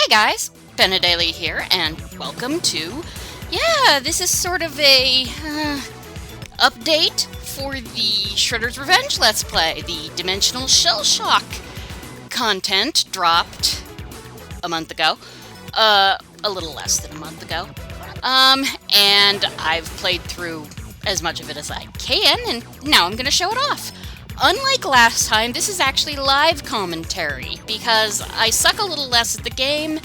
guys, Benedali here, and welcome to, this is sort of a update for the Shredder's Revenge Let's Play. The Dimensional Shellshock content dropped a month ago, a little less than a month ago, and I've played through as much of it as I can, and now I'm going to show it off. Unlike last time, this is actually live commentary, because I suck a little less at the game,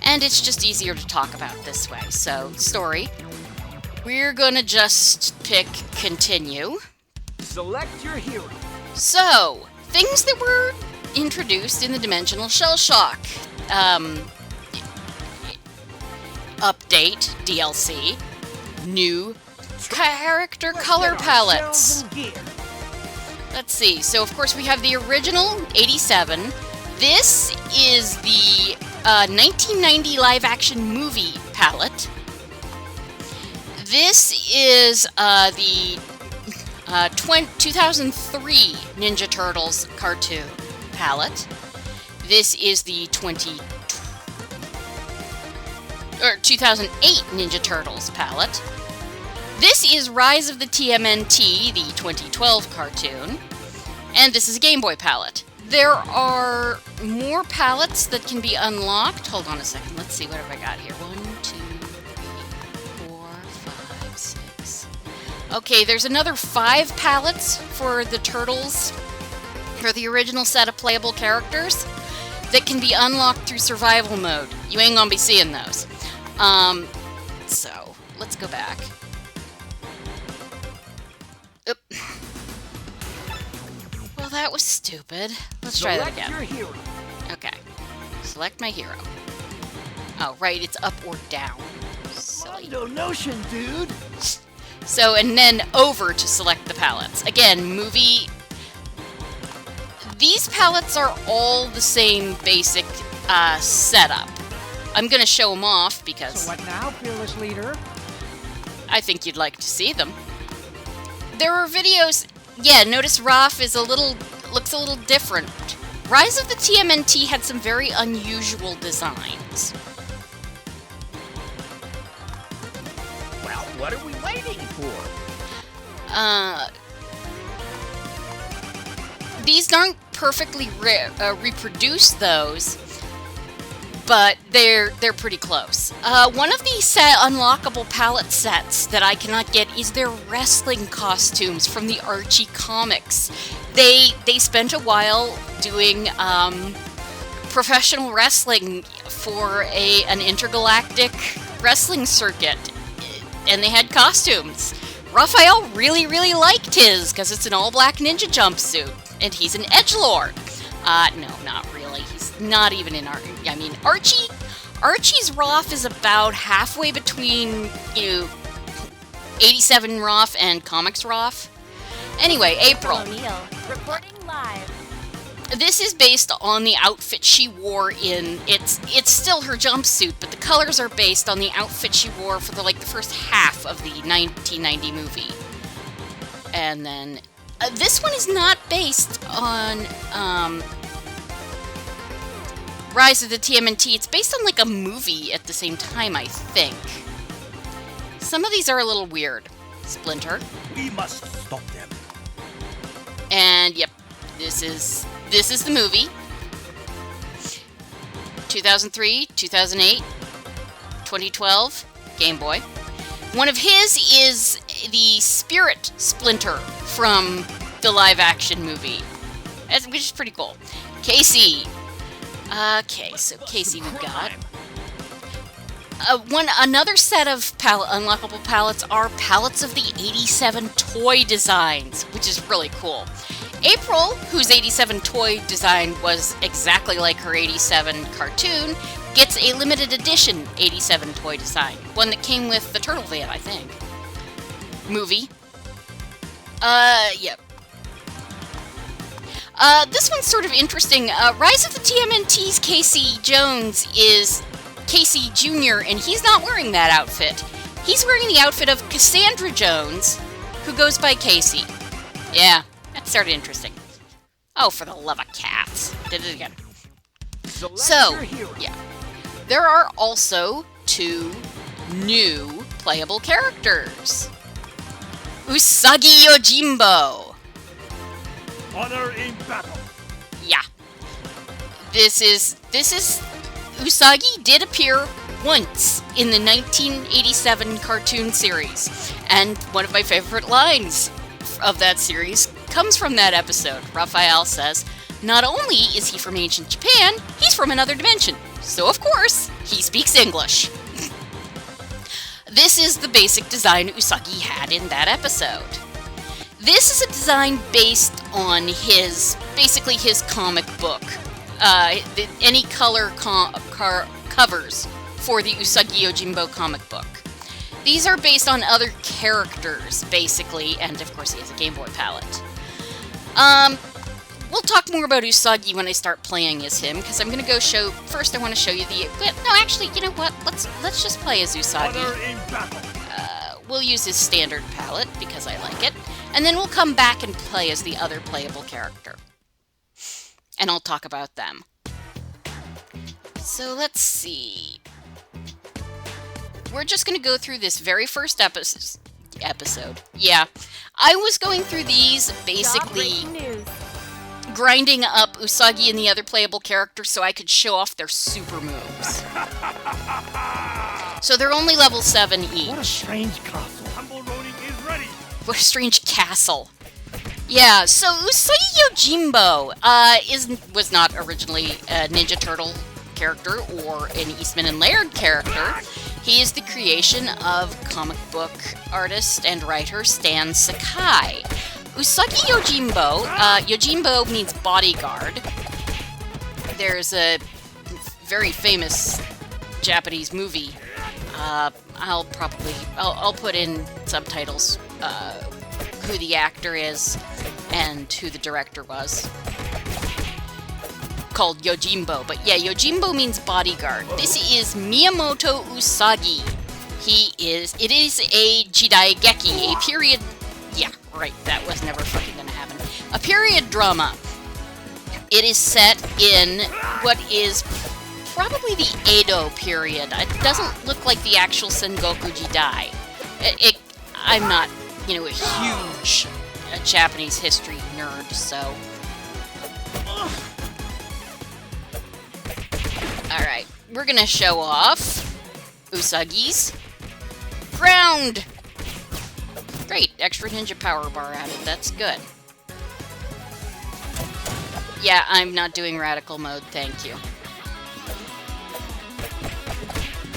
and it's just easier to talk about this way. So, story. We're gonna just pick continue. Select your hero. So, things that were introduced in the Dimensional Shellshock update, DLC, new character color palettes. Let's see, so of course we have the original 87. This is the 1990 live-action movie palette. This is the 2003 Ninja Turtles cartoon palette. This is the 2008 Ninja Turtles palette. This is Rise of the TMNT, the 2012 cartoon, and this is a Game Boy palette. There are more palettes that can be unlocked. Hold on a second, let's see what have I got here. 1, 2, 3, 4, 5, 6. Okay, there's another 5 palettes for the Turtles, for the original set of playable characters, that can be unlocked through survival mode. You ain't gonna be seeing those. So, let's go back. Oop. Well, that was stupid. Let's try that again. Select your hero. Okay. Select my hero. Oh, right, it's up or down. Silly. No notion, dude. So, and then over to select the palettes. Again, movie... These palettes are all the same basic setup. I'm gonna show them off because... So what now, fearless leader? I think you'd like to see them. There are videos... Yeah, notice Raph is looks a little different. Rise of the TMNT had some very unusual designs. Well, what are we waiting for? These aren't perfectly reproduce those, but they're pretty close. One of the unlockable palette sets that I cannot get is their wrestling costumes from the Archie comics. They spent a while doing professional wrestling for an intergalactic wrestling circuit, and they had costumes. Raphael really liked his, because it's an all-black ninja jumpsuit, and he's an edgelord. No, not really. He's not even in our... I mean, Archie's Raph is about halfway between, 87 Raph and comics Raph. Anyway, April. O'Neil, reporting live. This is based on the outfit she wore in... It's still her jumpsuit, but the colors are based on the outfit she wore for the first half of the 1990 movie. And then... this one is not based on, Rise of the TMNT. It's based on, a movie at the same time, I think. Some of these are a little weird. Splinter. We must stop them. And, yep, this is the movie. 2003, 2008, 2012, Game Boy. One of his is the Spirit Splinter from the live-action movie, which is pretty cool. Casey. Okay, so Casey we've got. Another set of unlockable palettes are palettes of the 87 toy designs, which is really cool. April, whose 87 toy design was exactly like her 87 cartoon, gets a limited edition 87 toy design. One that came with the Turtle Van, I think. Movie. Yep. This one's sort of interesting. Rise of the TMNT's Casey Jones is Casey Jr., and he's not wearing that outfit. He's wearing the outfit of Cassandra Jones, who goes by Casey. Yeah, that started interesting. Oh, for the love of cats. Did it again. So, yeah. There are also 2 new playable characters. Usagi Yojimbo. Honor in battle. Yeah. This is Usagi did appear once in the 1987 cartoon series, and one of my favorite lines of that series comes from that episode. Raphael says, "Not only is he from ancient Japan, he's from another dimension, so of course, he speaks English." This is the basic design Usagi had in that episode. This is a design based on basically his comic book. Any color covers for the Usagi Yojimbo comic book. These are based on other characters, basically, and of course he has a Game Boy palette. We'll talk more about Usagi when I start playing as him, because I'm going to go show... First, I want to show you the... No, actually, you know what? Let's just play as Usagi. Honor in battle. We'll use his standard palette, because I like it. And then we'll come back and play as the other playable character. And I'll talk about them. So, let's see. We're just going to go through this very first episode. Yeah. I was going through these, basically... grinding up Usagi and the other playable characters so I could show off their super moves. So they're only level 7 each. What a strange castle. Humble roading is ready. What a strange castle. Yeah, so Usagi Yojimbo was not originally a Ninja Turtle character or an Eastman and Laird character. He is the creation of comic book artist and writer Stan Sakai. Usagi Yojimbo, Yojimbo means bodyguard. There's a very famous Japanese movie. I'll put in subtitles, who the actor is and who the director was. Called Yojimbo, but yeah, Yojimbo means bodyguard. This is Miyamoto Usagi. It is a Jidaigeki, a period... Yeah, right, that was never fucking gonna happen. A period drama. It is set in what is probably the Edo period. It doesn't look like the actual Sengoku Jidai. I'm not, a huge Japanese history nerd, so... Alright, we're gonna show off Usagi's ground! Great, extra ninja power bar added, that's good. Yeah, I'm not doing radical mode, thank you.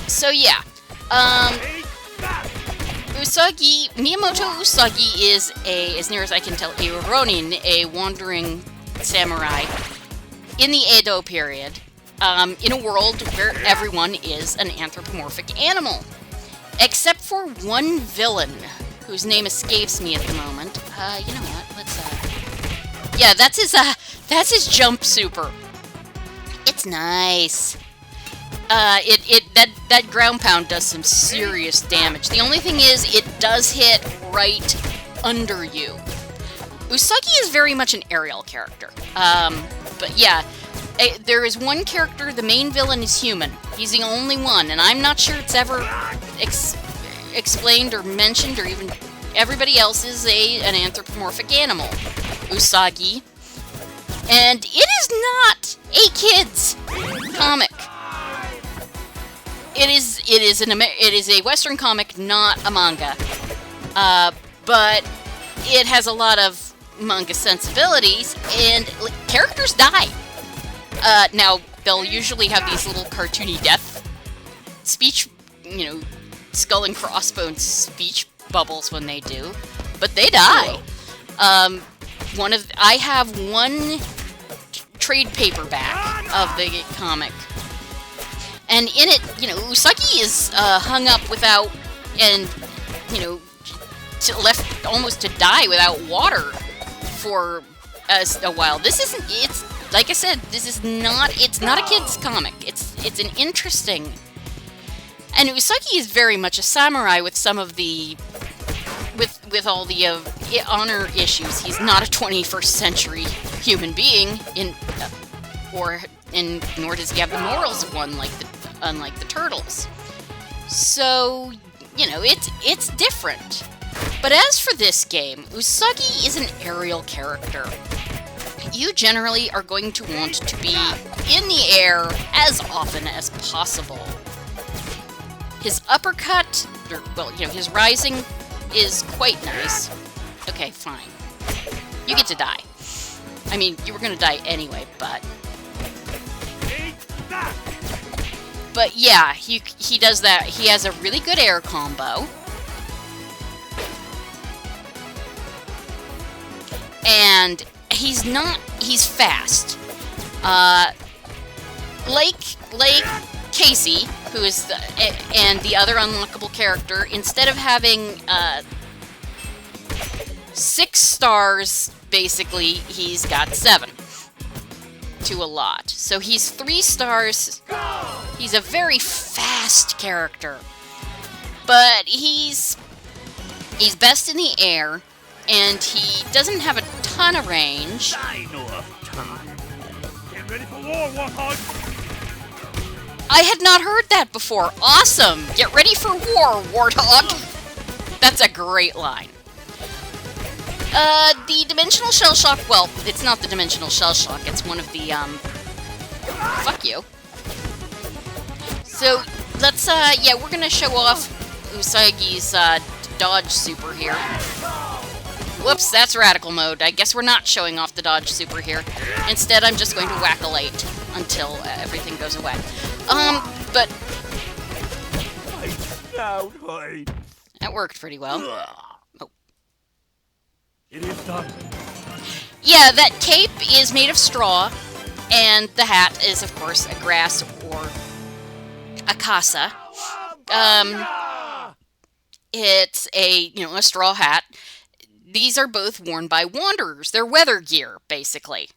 So yeah, Miyamoto Usagi is as near as I can tell, a Ronin, a wandering samurai, in the Edo period, in a world where everyone is an anthropomorphic animal. Except for one villain, whose name escapes me at the moment. You know what? Let's, yeah, that's his jump super. It's nice. That ground pound does some serious damage. The only thing is, it does hit right under you. Usagi is very much an aerial character. But yeah, there is one character, the main villain is human. He's the only one, and I'm not sure it's ever explained or mentioned, or even everybody else is an anthropomorphic animal. Usagi. And it is not a kid's comic. It is a Western comic, not a manga. But it has a lot of manga sensibilities, and characters die. Now, they'll usually have these little cartoony death speech, skull and crossbones speech bubbles when they do, but they die. I have one trade paperback of the comic, and in it, Usagi is hung up without, and left almost to die without water for a while. This isn't. It's like I said. This is not. It's not a kid's comic. It's an interesting. And Usagi is very much a samurai with some of the, with all the honor issues. He's not a 21st century human being, nor does he have the morals of one like unlike the turtles. So, you know, it's different. But as for this game, Usagi is an aerial character. You generally are going to want to be in the air as often as possible. His uppercut, or, well, you know, his rising is quite nice. Okay, fine. You get to die. I mean, you were gonna die anyway, but... But yeah, he does that. He has a really good air combo. And he's fast. Like Casey, who is and the other unlockable character, instead of having 6 stars, basically, he's got 7 to a lot. So he's 3 stars. He's a very fast character, but he's best in the air, and he doesn't have a ton of range. I know of time. Get ready for war, Warthog! I had not heard that before. Awesome! Get ready for war, Warthog! That's a great line. The Dimensional Shellshock, well, it's not the Dimensional Shellshock, it's one of the, fuck you. So, let's, yeah, we're gonna show off Usagi's, dodge super here. Whoops, that's radical mode. I guess we're not showing off the dodge super here. Instead, I'm just going to whack-a-late until everything goes away. But... that worked pretty well. Oh. It is done. Yeah, that cape is made of straw, and the hat is, of course, a grass or a casa. It's a, you know, a straw hat. These are both worn by wanderers. They're weather gear, basically.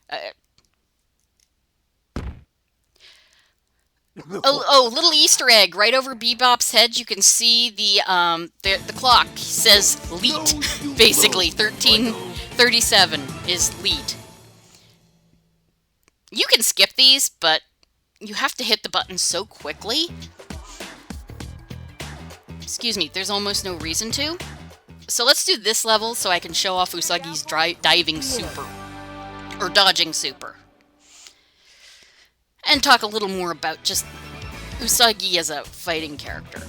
Little Easter egg. Right over Bebop's head, you can see the clock says LEET, basically. 1337 is LEET. You can skip these, but you have to hit the button so quickly. Excuse me, there's almost no reason to. So let's do this level so I can show off Usagi's diving super. Or dodging super. And talk a little more about just Usagi as a fighting character.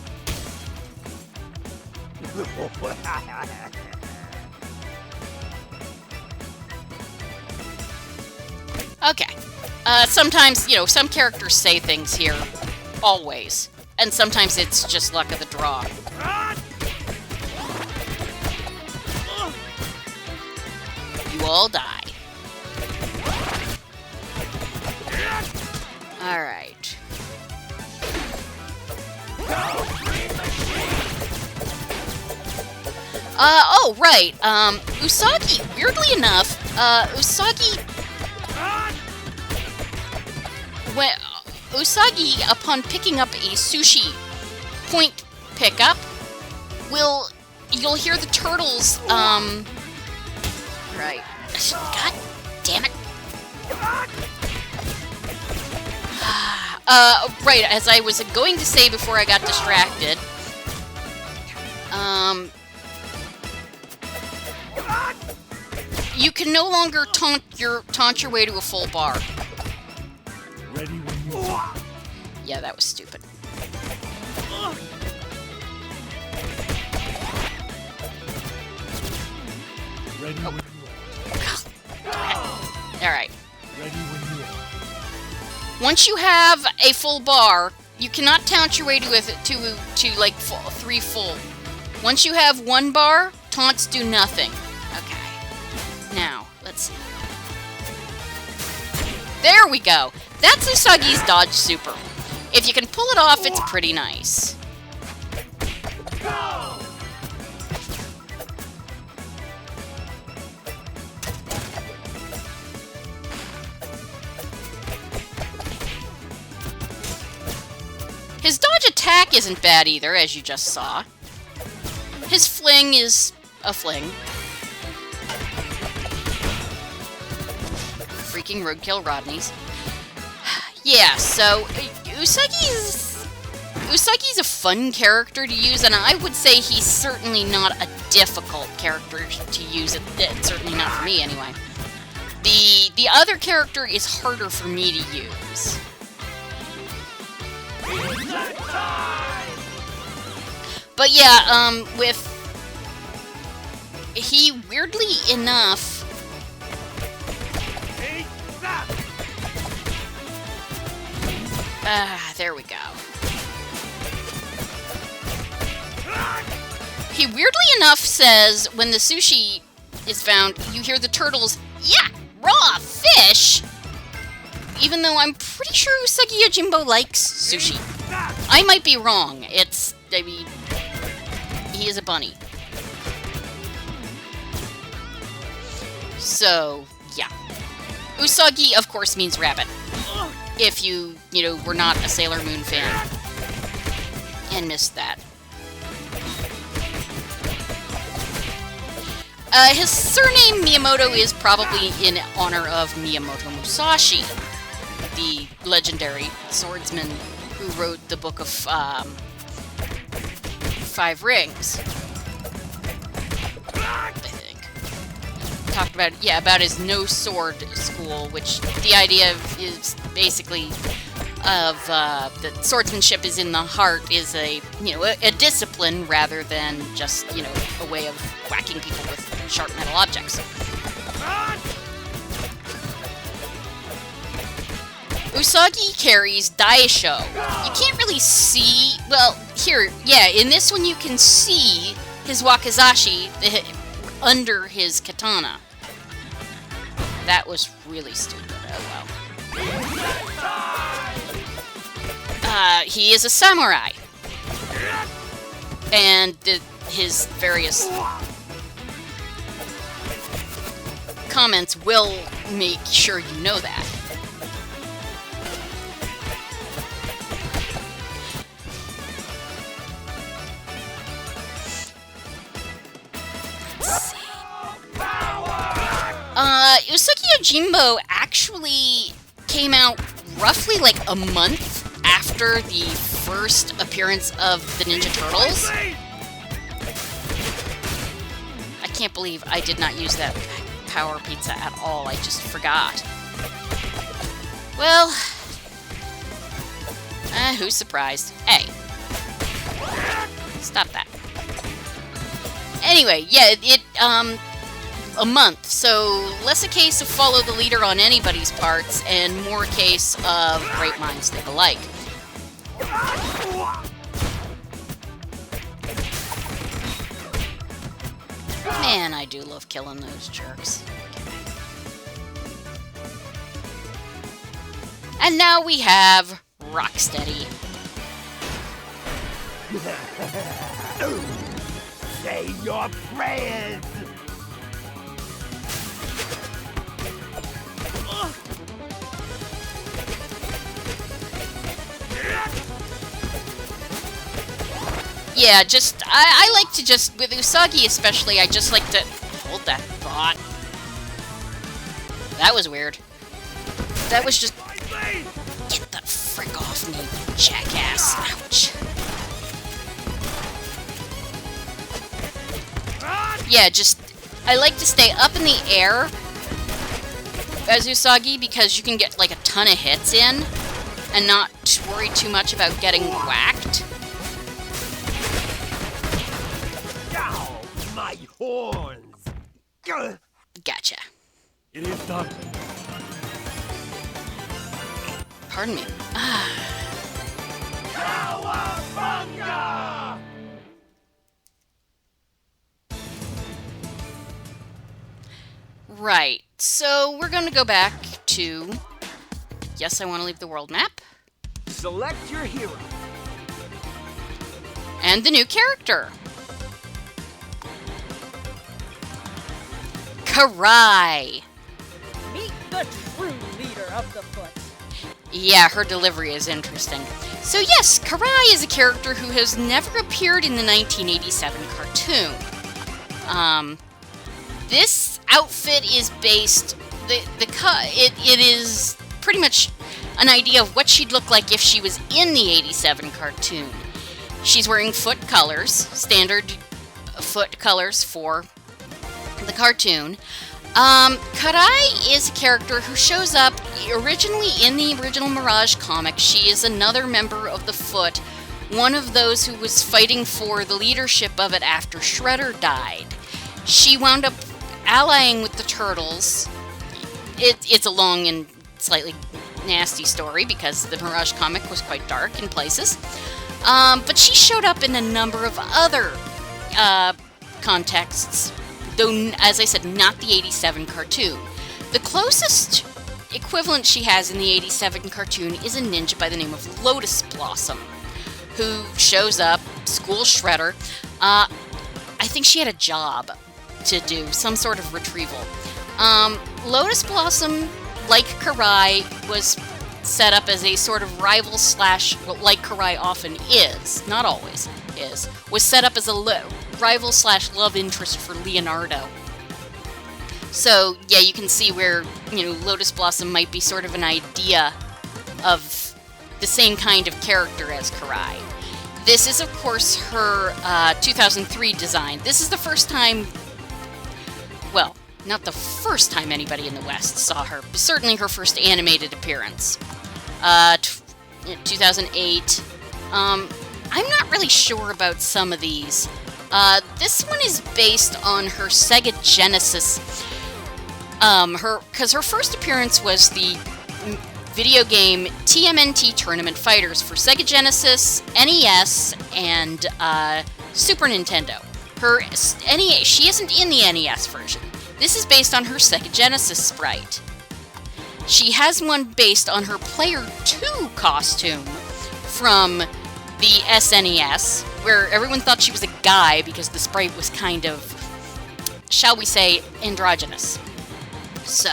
Okay. Sometimes, you know, some characters say things here. Always. And sometimes it's just luck of the draw. You all die. Alright. Oh, right. Usagi, weirdly enough, Usagi, upon picking up a sushi point pickup, you'll hear the turtles, right. God damn it. Right, as I was going to say before I got distracted, you can no longer taunt your way to a full bar. Ready when you are. Yeah, that was stupid. Ready when you Alright. Ready when you are. Once you have a full bar, you cannot taunt your way to like 3 full. Once you have 1 bar, taunts do nothing. Okay. Now, let's see. There we go. That's Usagi's dodge super. If you can pull it off, it's pretty nice. His dodge attack isn't bad either, as you just saw. His fling is a fling. Freaking roadkill Rodneys. Yeah, so Usagi's Usagi's a fun character to use, and I would say he's certainly not a difficult character to use. Certainly not for me, anyway. The other character is harder for me to use. But yeah, he, weirdly enough... there we go. He weirdly enough says, when the sushi is found, you hear the turtles, yeah, raw fish! Even though I'm pretty sure Usagi Yojimbo likes sushi. I might be wrong. I mean, he is a bunny. So, yeah. Usagi, of course, means rabbit. If you were not a Sailor Moon fan and missed that. His surname, Miyamoto, is probably in honor of Miyamoto Musashi, the legendary swordsman who wrote the Book of Five Rings. I think. Talked about, yeah, about his no sword school, which the idea is basically of that swordsmanship is in the heart, is a discipline rather than just a way of whacking people with sharp metal objects. Usagi carries Daisho. You can't really see, well, here, yeah, in this one you can see his wakizashi under his katana. That was really stupid. Oh well. He is a samurai. And his various comments will make sure you know that. Usagi Yojimbo actually came out roughly like a month after the first appearance of the Ninja Turtles. I can't believe I did not use that power pizza at all. I just forgot. Well, who's surprised? Hey. Stop that. Anyway, yeah, a month, so less a case of follow the leader on anybody's parts, and more a case of great minds think alike. Man, I do love killing those jerks. And now we have Rocksteady. Say your prayers! Yeah, I like to just, with Usagi especially, I just like to hold that thought. That was weird. That was just, get the frick off me, jackass. Ouch. Yeah, just, I like to stay up in the air as Usagi because you can get like a ton of hits in and not worry too much about getting whacked. My horns! Gotcha. It is done. Pardon me. Cowabunga! Right, so we're going to go back to... Yes, I want to leave the world map. Select your hero. And the new character. Karai. Meet the true leader of the foot. Yeah, her delivery is interesting. So yes, Karai is a character who has never appeared in the 1987 cartoon. This outfit is based... It is pretty much an idea of what she'd look like if she was in the 87 cartoon. She's wearing foot colors, standard foot colors for the cartoon. Karai is a character who shows up originally in the original Mirage comic. She is another member of the Foot, one of those who was fighting for the leadership of it after Shredder died. She wound up allying with the Turtles. It's a long and slightly nasty story because the Mirage comic was quite dark in places. But she showed up in a number of other contexts, though, as I said, not the 87 cartoon. The closest equivalent she has in the 87 cartoon is a ninja by the name of Lotus Blossom, who shows up, schools Shredder. I think she had a job to do, some sort of retrieval. Lotus Blossom, like Karai, was set up as a sort of rival slash, well, like Karai often is, not always is, was set up as a rival slash love interest for Leonardo. So, yeah, you can see where, Lotus Blossom might be sort of an idea of the same kind of character as Karai. This is, of course, her 2003 design. This is the first time, well, not the first time anybody in the West saw her, but certainly her first animated appearance. 2008. I'm not really sure about some of these. This one is based on her Sega Genesis. Because her first appearance was the video game TMNT Tournament Fighters for Sega Genesis, NES, and Super Nintendo. Her NES, she isn't in the NES version. This is based on her Sega Genesis sprite. She has one based on her Player 2 costume from the SNES, where everyone thought she was a guy because the sprite was kind of, shall we say, androgynous. So,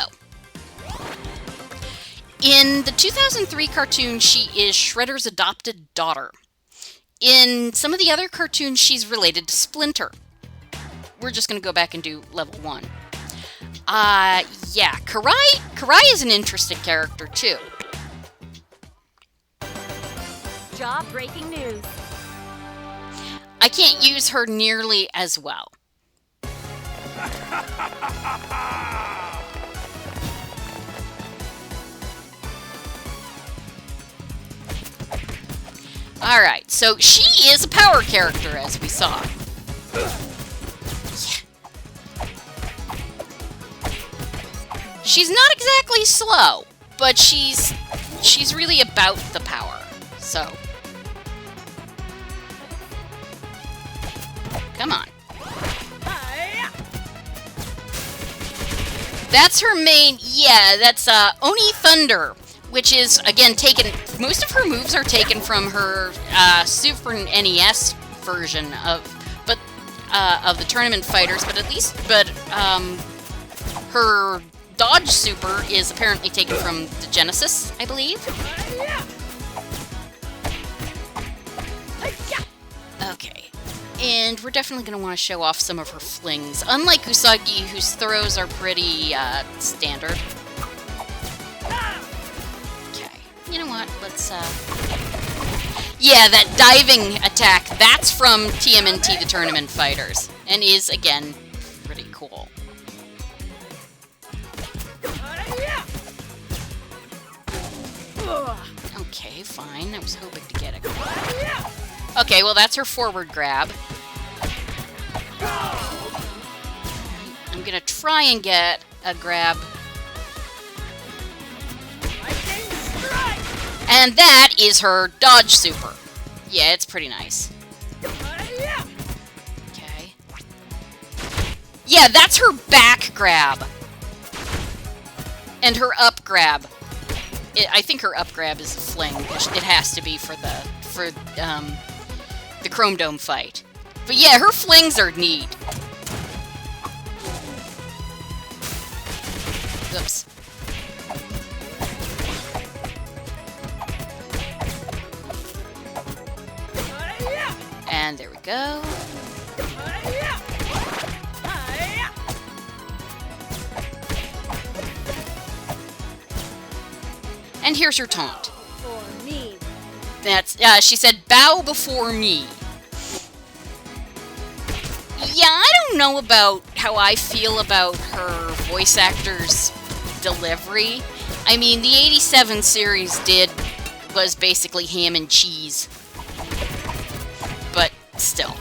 in the 2003 cartoon, she is Shredder's adopted daughter. In some of the other cartoons, she's related to Splinter. We're just going to go back and do level 1. Yeah, Karai is an interesting character, too. Job-breaking news. I can't use her nearly as well. Alright, so she is a power character, as we saw. She's not exactly slow, but she's really about the power, so. Come on. That's her main, yeah, that's Oni Thunder, which is, again, most of her moves are taken from her Super NES version of the Tournament Fighters, but her Dodge Super is apparently taken from the Genesis, I believe. Okay. And we're definitely going to want to show off some of her flings. Unlike Usagi, whose throws are pretty standard. Okay. You know what? Let's, yeah, that diving attack, that's from TMNT, the Tournament Fighters. And is, again, pretty cool. Okay, fine. I was hoping to get a... Okay, well, that's her forward grab. I'm gonna try and get a grab. And that is her dodge super. Yeah, it's pretty nice. Okay. Yeah, that's her back grab. And her up grab. I think her up grab is a fling. It has to be for the Chrome Dome fight. But yeah, her flings are neat. Oops. And there we go. And here's her taunt. For me. That's, she said, bow before me. Yeah, I don't know about how I feel about her voice actor's delivery. I mean, the 87 series was basically ham and cheese. But still.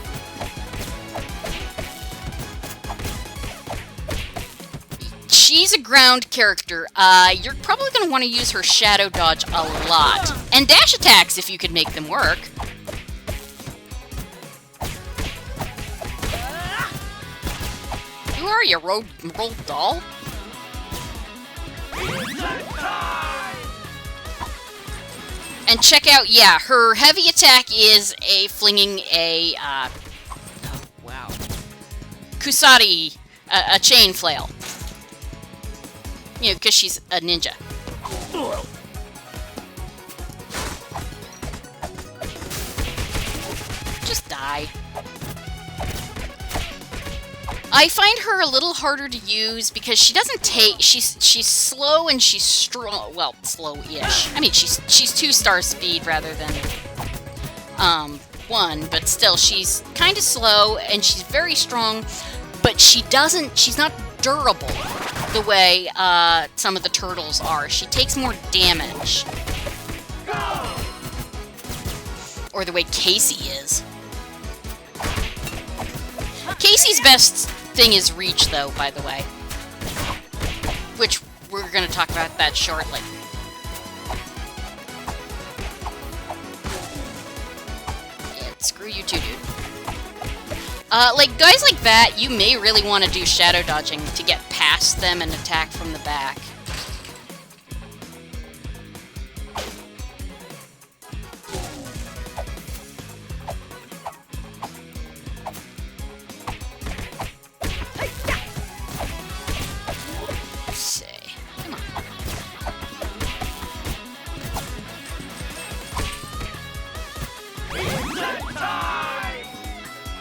She's a ground character. You're probably going to want to use her shadow dodge a lot. And dash attacks if you could make them work. Who are you, roll doll? And check out, yeah, her heavy attack is flinging a, oh, wow. Kusari, a chain flail. You know, because she's a ninja. Just die. I find her a little harder to use because she doesn't take. She's slow and she's strong. Well, slow-ish. I mean, she's 2-star speed rather than 1, but still, she's kind of slow and she's very strong. But she's not durable the way some of the turtles are. She takes more damage. Or the way Casey is. Casey's best thing is reach, though, by the way. Which we're going to talk about that shortly. Yeah, screw you too, dude. Like, guys like that, you may really want to do shadow dodging to get past them and attack from the back. Let's see. Come on.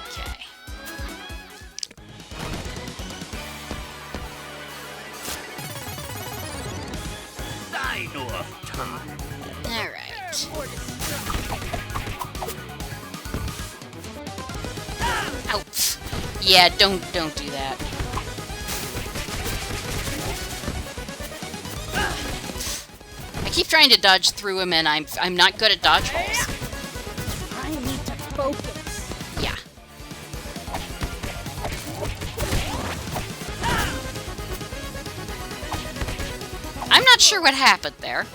Okay. Alright. Ouch. Yeah, don't do that. I keep trying to dodge through him and I'm not good at dodge rolls. I need to focus. Yeah. I'm not sure what happened there.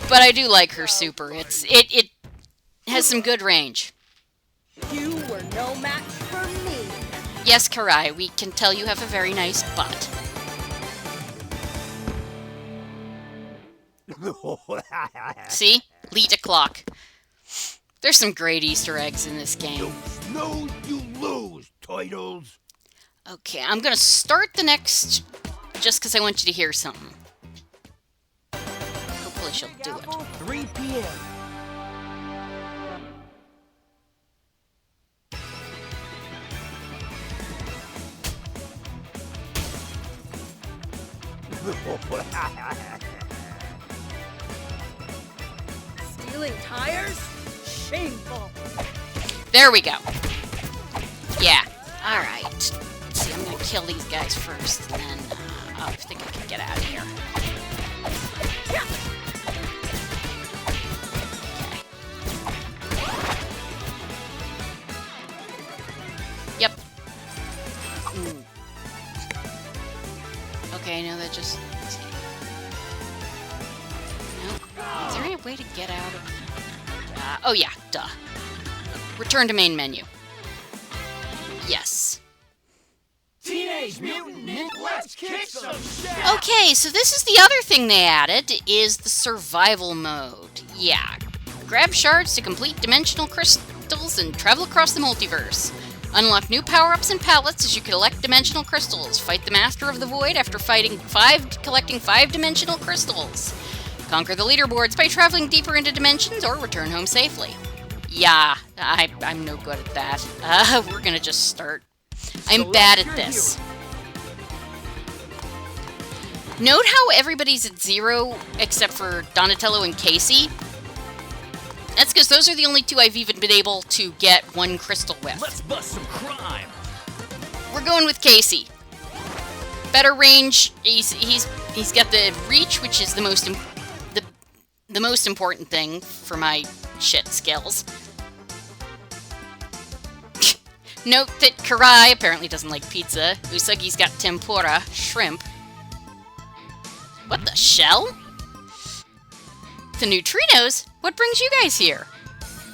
But I do like her super. It has some good range. You were no match for me. Yes, Karai, we can tell you have a very nice butt. See? Lita clock. There's some great Easter eggs in this game. You snooze, you lose, turtles. Okay, I'm gonna start the next just because I want you to hear something. Hopefully she'll do it. 3 p.m. Stealing tires? Shameful. There we go. Yeah. Alright. Let's see, I'm gonna kill these guys first, and then I think I can get out of here. Yep. Ooh. Okay, no, that just... No. Is there any way to get out of... oh yeah, duh. Return to main menu. Yes. Teenage Mutant Ninja, let's kick some shit! Okay, so this is the other thing they added, is the survival mode. Yeah. Grab shards to complete dimensional crystals and travel across the multiverse. Unlock new power-ups and palettes as you collect dimensional crystals. Fight the Master of the Void after collecting 5 dimensional crystals. Conquer the leaderboards by traveling deeper into dimensions or return home safely. Yeah, I'm no good at that. We're gonna just start. I'm bad at this. Note how everybody's at 0 except for Donatello and Casey. That's because those are the only two I've even been able to get 1 crystal with. Let's bust some crime. We're going with Casey. Better range. He's got the reach, which is the most important thing for my shit skills. Note that Karai apparently doesn't like pizza. Usagi's got tempura, shrimp. What the shell? The neutrinos? What brings you guys here?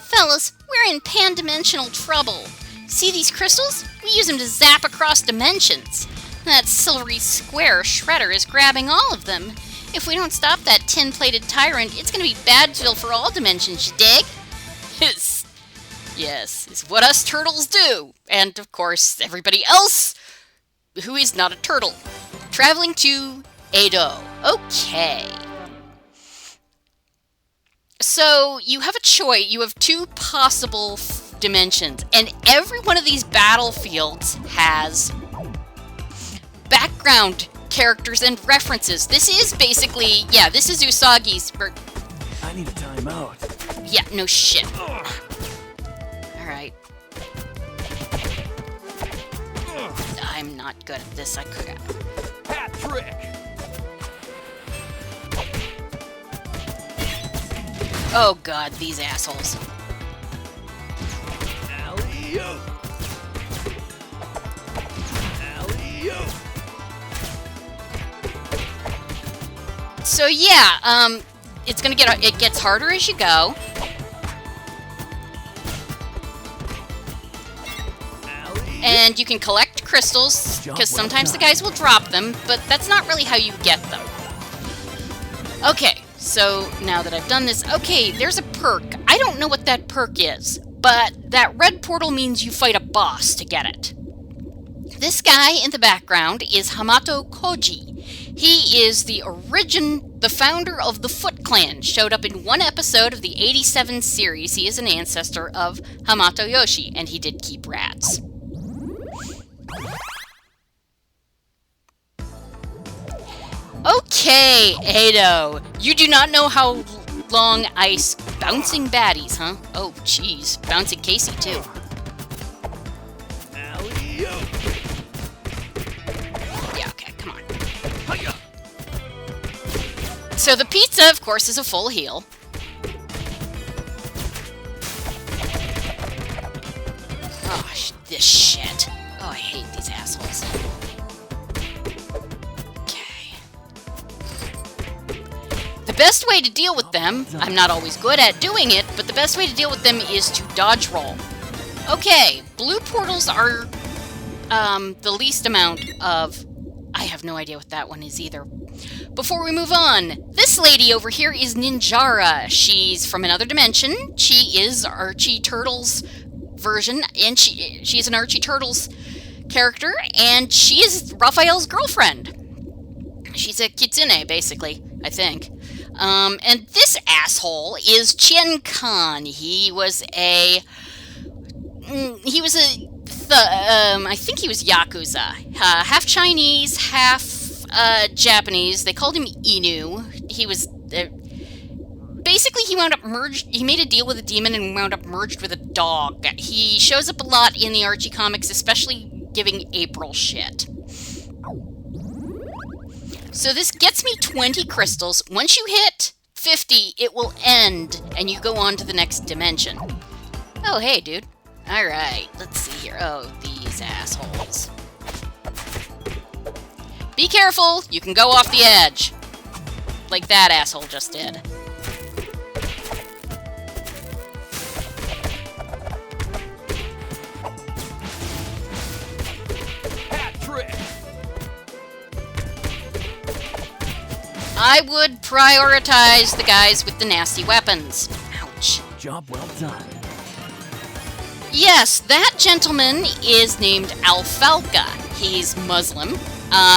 Fellas, we're in pan-dimensional trouble. See these crystals? We use them to zap across dimensions. That silvery square shredder is grabbing all of them. If we don't stop that tin-plated tyrant, it's gonna be Badville for all dimensions, you dig? Yes, it's what us turtles do. And, of course, everybody else who is not a turtle. Traveling to Edo. Okay. So, you have a choice. You have 2 possible dimensions. And every one of these battlefields has background characters and references. This is basically, yeah, this is Usagi's... I need a timeout. Yeah, no shit. Alright. I'm not good at this. I could... Hat trick. Oh god, these assholes. Alley-oop. Alley-oop. So yeah, it's gonna get, it gets harder as you go. And you can collect crystals, because sometimes the guys will drop them, but that's not really how you get them. Okay, so now that I've done this, okay, there's a perk. I don't know what that perk is, but that red portal means you fight a boss to get it. This guy in the background is Hamato Koji. He is the founder of the Foot Clan, showed up in 1 episode of the 87 series. He is an ancestor of Hamato Yoshi, and he did keep rats. Okay, Edo. You do not know how long ice bouncing baddies, huh? Oh, jeez. Bouncing Casey, too. Alley-oop. Yeah, okay, come on. So the pizza, of course, is a full heal. Oh, this shit. Oh, I hate these assholes. The best way to deal with them, I'm not always good at doing it, but the best way to deal with them is to dodge roll. Okay, blue portals are the least amount of... I have no idea what that one is either. Before we move on, this lady over here is Ninjara. She's from another dimension. She is Archie Turtle's version, and she is an Archie Turtle's character, and she is Raphael's girlfriend. She's a kitsune, basically, I think. And this asshole is Chien Kan. He was I think he was Yakuza. Half Chinese, half Japanese. They called him Inu. He was, basically he wound up he made a deal with a demon and wound up merged with a dog. He shows up a lot in the Archie comics, especially giving April shit. So this gets me 20 crystals. Once you hit 50, it will end, and you go on to the next dimension. Oh, hey, dude. Alright, let's see here. Oh, these assholes. Be careful! You can go off the edge. Like that asshole just did. Hat trick. I would prioritize the guys with the nasty weapons. Ouch. Job well done. Yes, that gentleman is named Alfalca. He's Muslim.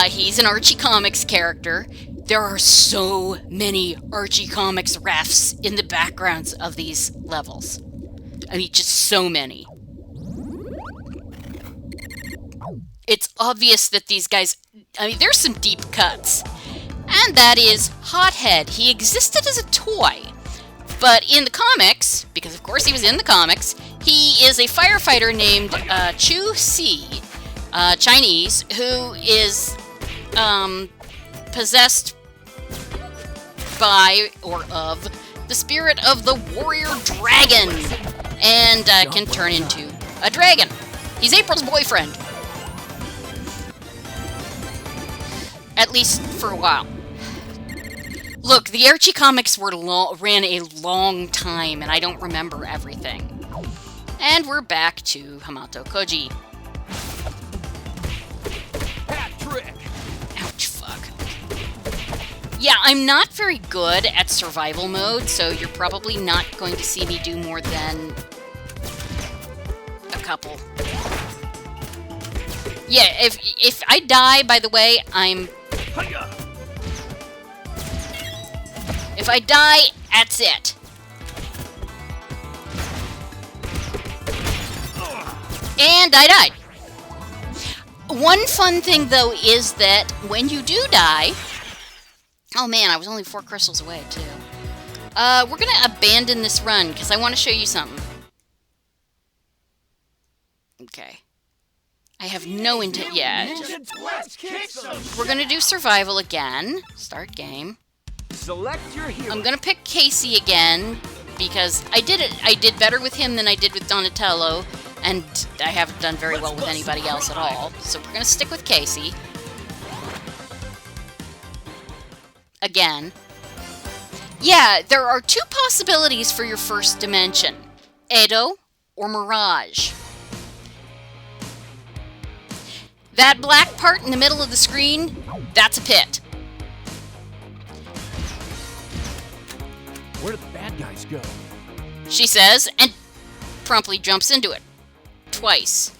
He's an Archie Comics character. There are so many Archie Comics refs in the backgrounds of these levels. I mean, just so many. It's obvious that these guys... I mean, there's some deep cuts. And that is Hothead. He existed as a toy. But in the comics, because of course he was in the comics, he is a firefighter named Chu Si, Chinese, who is possessed by, or of, the spirit of the warrior dragon, and can turn into a dragon. He's April's boyfriend. At least for a while. Look, the Archie comics ran a long time, and I don't remember everything. And we're back to Hamato Koji. Hat trick. Ouch, fuck. Yeah, I'm not very good at survival mode, so you're probably not going to see me do more than a couple. Yeah, if I die, by the way, if I die, that's it. And I died. One fun thing, though, is that when you do die... Oh man, I was only 4 crystals away, too. We're gonna abandon this run, because I want to show you something. Okay. I have no intent... Yeah. We're gonna do survival again. Start game. Select your hero. I'm gonna pick Casey again, because I did better with him than I did with Donatello, and I haven't done very well with anybody else at all. So we're gonna stick with Casey. Again. Yeah, there are 2 possibilities for your first dimension. Edo or Mirage. That black part in the middle of the screen, that's a pit. Where did the bad guys go? She says, and promptly jumps into it. Twice.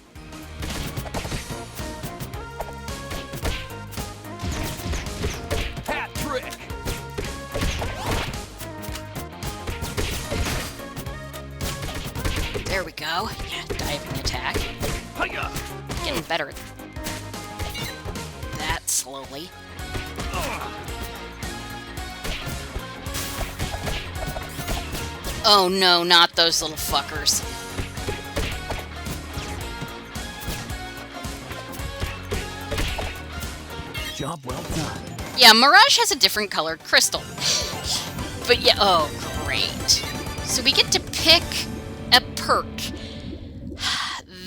Hat trick. There we go. Yeah, diving attack. Hiya. Getting better at that slowly. Oh no, not those little fuckers. Job well done. Yeah, Mirage has a different colored crystal. But yeah, oh, great. So we get to pick a perk.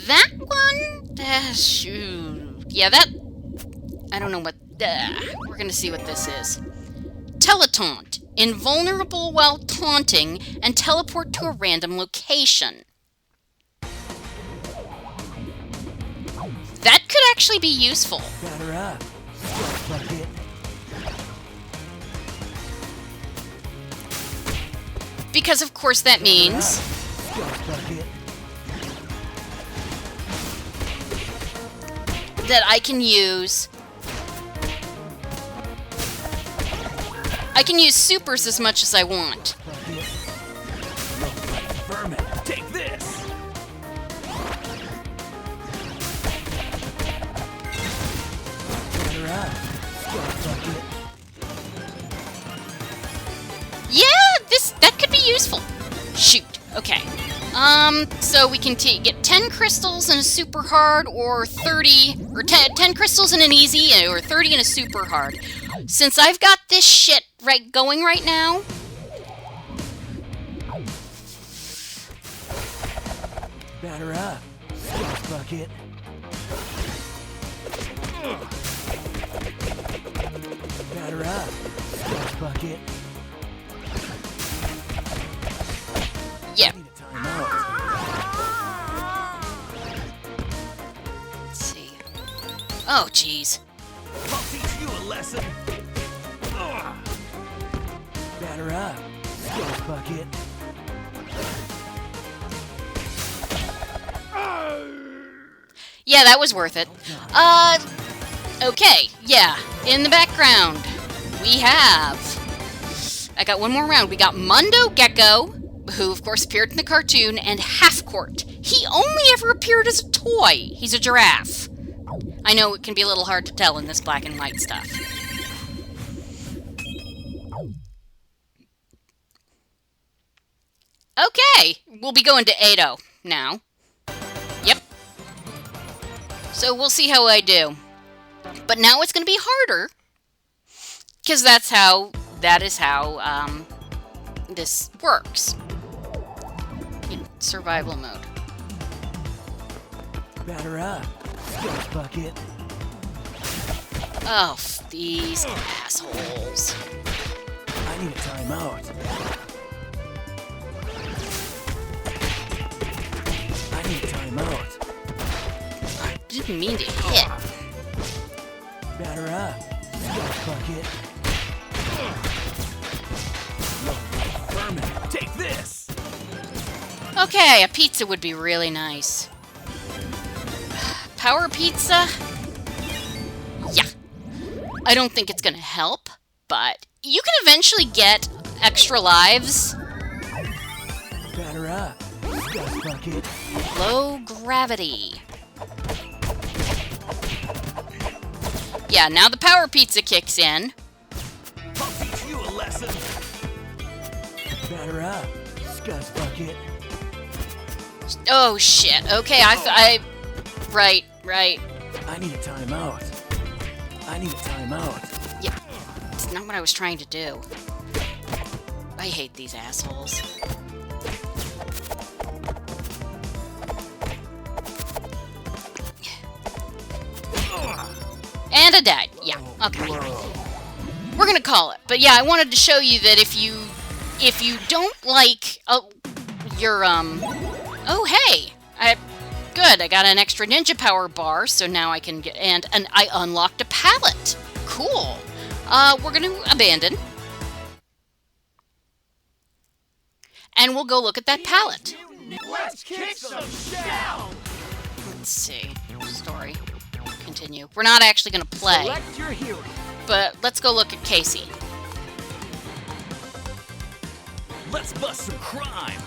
That one? Shoot. Yeah, that... I don't know what... we're gonna see what this is. Teletaunt. Invulnerable while taunting, and teleport to a random location. That could actually be useful. Batter up. Bucket. Because of course that means... that I can use... I can use supers as much as I want. Vermin, take this. Yeah, that could be useful. Shoot. Okay. So we can get 10 crystals in a super hard, or 30, or 10 crystals in an easy, or 30 in a super hard. Since I've got this shit going right now... Batter up. Bucket. Batter up. Bucket. Yeah. Let's see. Oh, jeez. I'll teach you a lesson. Batter up. Bucket. Yeah, that was worth it. Okay, yeah. In the background, we have... I got one more round. We got Mundo Gecko, who of course appeared in the cartoon, and Half-Court. He only ever appeared as a toy. He's a giraffe. I know it can be a little hard to tell in this black and white stuff. Okay, we'll be going to Ado now. Yep. So we'll see how I do. But now it's going to be harder, because that is how this works. In survival mode. Batter up, Skunk Bucket. Oh, these assholes. I need a timeout. I need a timeout. I didn't mean to hit. Batter up, Skunk Bucket. Vermin, take this. Okay, a pizza would be really nice. Power pizza? Yeah. I don't think it's gonna help, but you can eventually get extra lives. Batter up, Skunk Bucket. Low gravity. Yeah, now the power pizza kicks in. I'll teach you a lesson. Batter up, Skunk Bucket. Oh shit. Okay, right. I need a timeout. I need a timeout. Yeah, it's not what I was trying to do. I hate these assholes. And I died. Yeah, okay. We're gonna call it. But yeah, I wanted to show you that if you don't like your oh hey, good, I got an extra ninja power bar, so now I can get, and I unlocked a pallet. Cool. We're gonna abandon. And we'll go look at that pallet. Let's kick some shell. Let's see. Story. Continue. We're not actually gonna play, Select your hero. but let's go look at Casey. Let's bust some crime.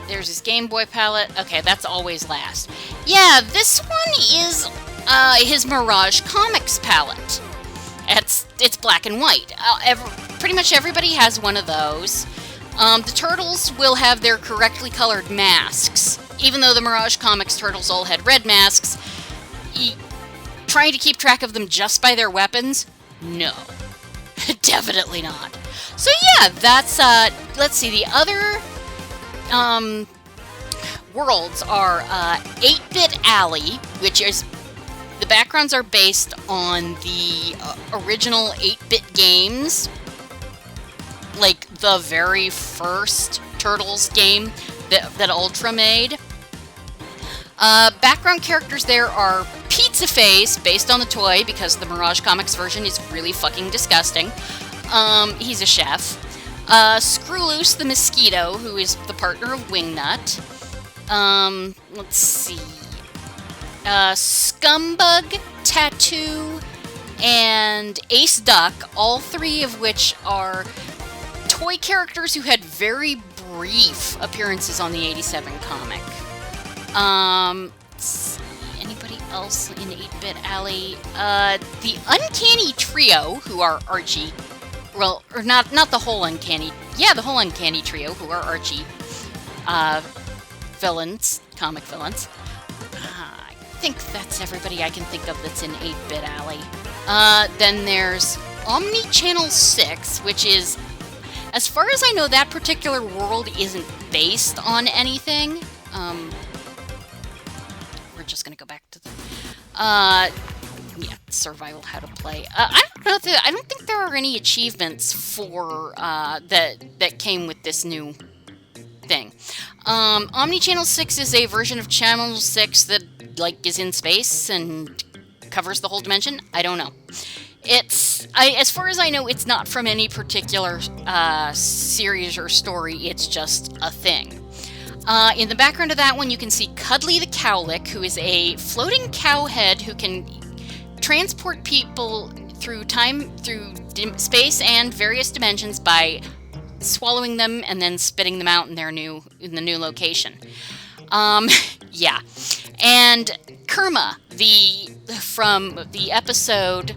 There's his Game Boy palette. Okay, that's always last. Yeah, this one is his Mirage Comics palette. It's black and white. Pretty much everybody has one of those. The turtles will have their correctly colored masks. Even though the Mirage Comics turtles all had red masks, trying to keep track of them just by their weapons? No. Definitely not. So yeah, that's, let's see, the other worlds are 8-Bit Alley, which is, the backgrounds are based on the original 8-Bit games, like the very first Turtles game that Ultra made. Background characters there are Pizza Face, based on the toy, because the Mirage Comics version is really fucking disgusting. He's a chef. Screw Loose the Mosquito, who is the partner of Wingnut. Let's see. Scumbug, Tattoo, and Ace Duck, all three of which are toy characters who had very brief appearances on the 87 comic. Let's see, anybody else in 8-Bit Alley? The Uncanny Trio, who are Archie. Well, or not the whole Uncanny. Yeah, the whole Uncanny Trio, who are Archie. Villains, comic villains. I think that's everybody I can think of that's in 8-Bit Alley. Then there's Omni Channel 6, which is, as far as I know, that particular world isn't based on anything. We're just gonna go back to the, yeah, survival, how to play. I don't think there are any achievements for, that came with this new thing. Omni Channel 6 is a version of Channel 6 that, like, is in space and covers the whole dimension. I don't know. As far as I know, it's not from any particular series or story. It's just a thing. In the background of that one, you can see Cuddly the Cowlick, who is a floating cow head who can transport people through time, space and various dimensions by swallowing them and then spitting them out in the new location. Yeah. And Kerma, from the episode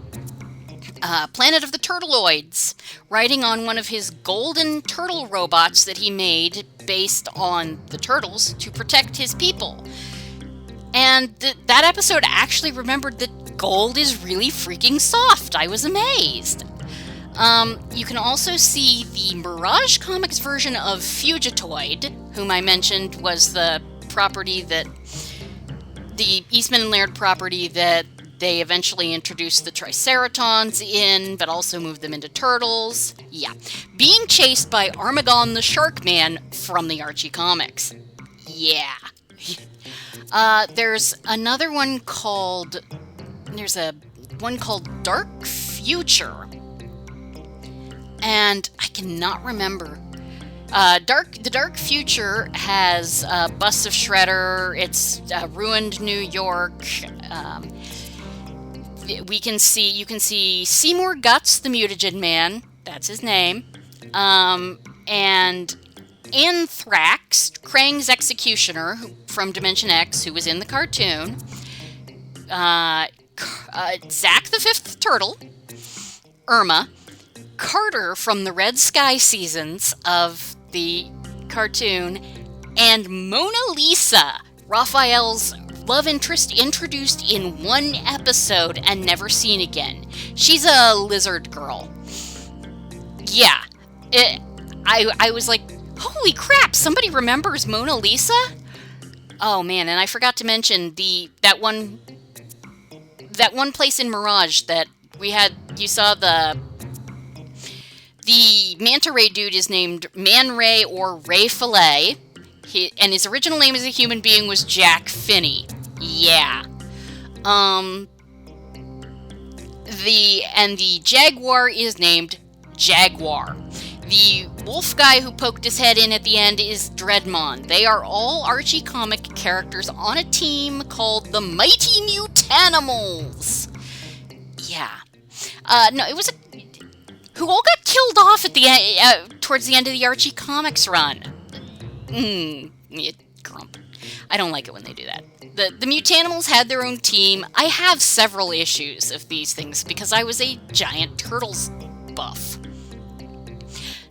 Planet of the Turtleoids, riding on one of his golden turtle robots that he made based on the turtles to protect his people. And that episode actually remembered that gold is really freaking soft. I was amazed. You can also see the Mirage Comics version of Fugitoid, whom I mentioned was the Eastman and Laird property that they eventually introduced the Triceratons in, but also moved them into turtles. Yeah. Being chased by Armagon the Shark Man from the Archie comics. Yeah. There's one called Dark Future. And I cannot remember. The Dark Future has busts of Shredder. It's ruined New York. You can see Seymour Guts, the Mutagen Man. That's his name. And Anthrax, Krang's executioner from Dimension X, who was in the cartoon. Zack the Fifth Turtle. Irma. Carter from the Red Sky seasons of the cartoon. And Mona Lisa, Raphael's love interest introduced in one episode and never seen again. She's a lizard girl. Yeah. I was like, holy crap, somebody remembers Mona Lisa? Oh man, and I forgot to mention that one place in Mirage that we had. You saw the Manta Ray dude is named Man Ray or Ray Fillet. And his original name as a human being was Jack Finney. Yeah. The Jaguar is named Jaguar. The wolf guy who poked his head in at the end is Dreadmon. They are all Archie comic characters on a team called the Mighty Mutanimals. Yeah. No, it was who all got killed off at the end, towards the end of the Archie comics run. Grump. I don't like it when they do that. The Mutanimals had their own team. I have several issues of these things because I was a giant Turtles buff.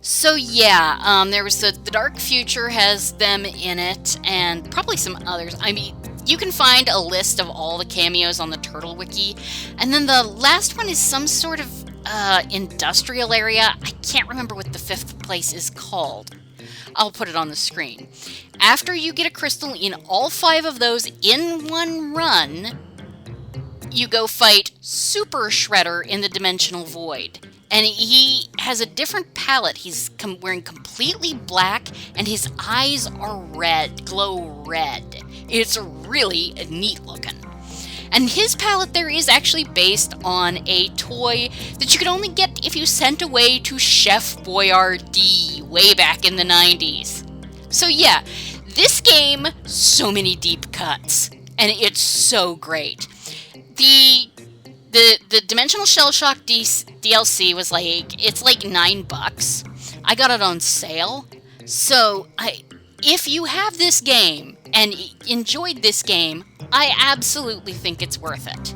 So yeah, there was the Dark Future has them in it, and probably some others. I mean, you can find a list of all the cameos on the Turtle Wiki, and then the last one is some sort of industrial area. I can't remember what the fifth place is called. I'll put it on the screen. After you get a crystal in all 5 of those in one run, you go fight Super Shredder in the Dimensional Void. And he has a different palette. He's wearing completely black, and his eyes are red, glow red. It's really neat looking. And his palette there is actually based on a toy that you could only get if you sent away to Chef Boyardee way back in the 90s. So yeah, this game, so many deep cuts, and it's so great. The Dimensional Shellshock DLC was it's like $9. I got it on sale. So if you have this game and enjoyed this game, I absolutely think it's worth it.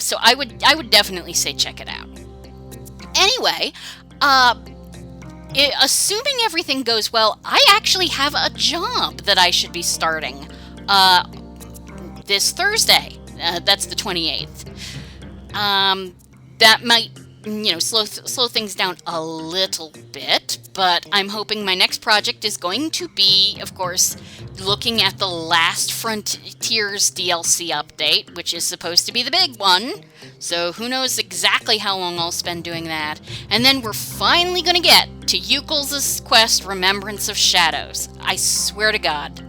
So I would definitely say check it out. Anyway, assuming everything goes well, I actually have a job that I should be starting this Thursday. That's the 28th. That might, slow things down a little bit, but I'm hoping my next project is going to be, of course, looking at the Last Frontiers DLC update, which is supposed to be the big one. So who knows exactly how long I'll spend doing that. And then we're finally going to get to Yukel's Quest Remembrance of Shadows. I swear to God.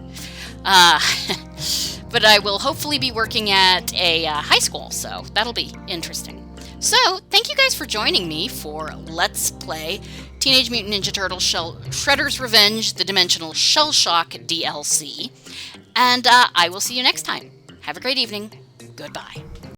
But I will hopefully be working at a high school, so that'll be interesting. So, thank you guys for joining me for Let's Play Teenage Mutant Ninja Turtles Shredder's Revenge, the Dimensional Shellshock DLC. And I will see you next time. Have a great evening. Goodbye.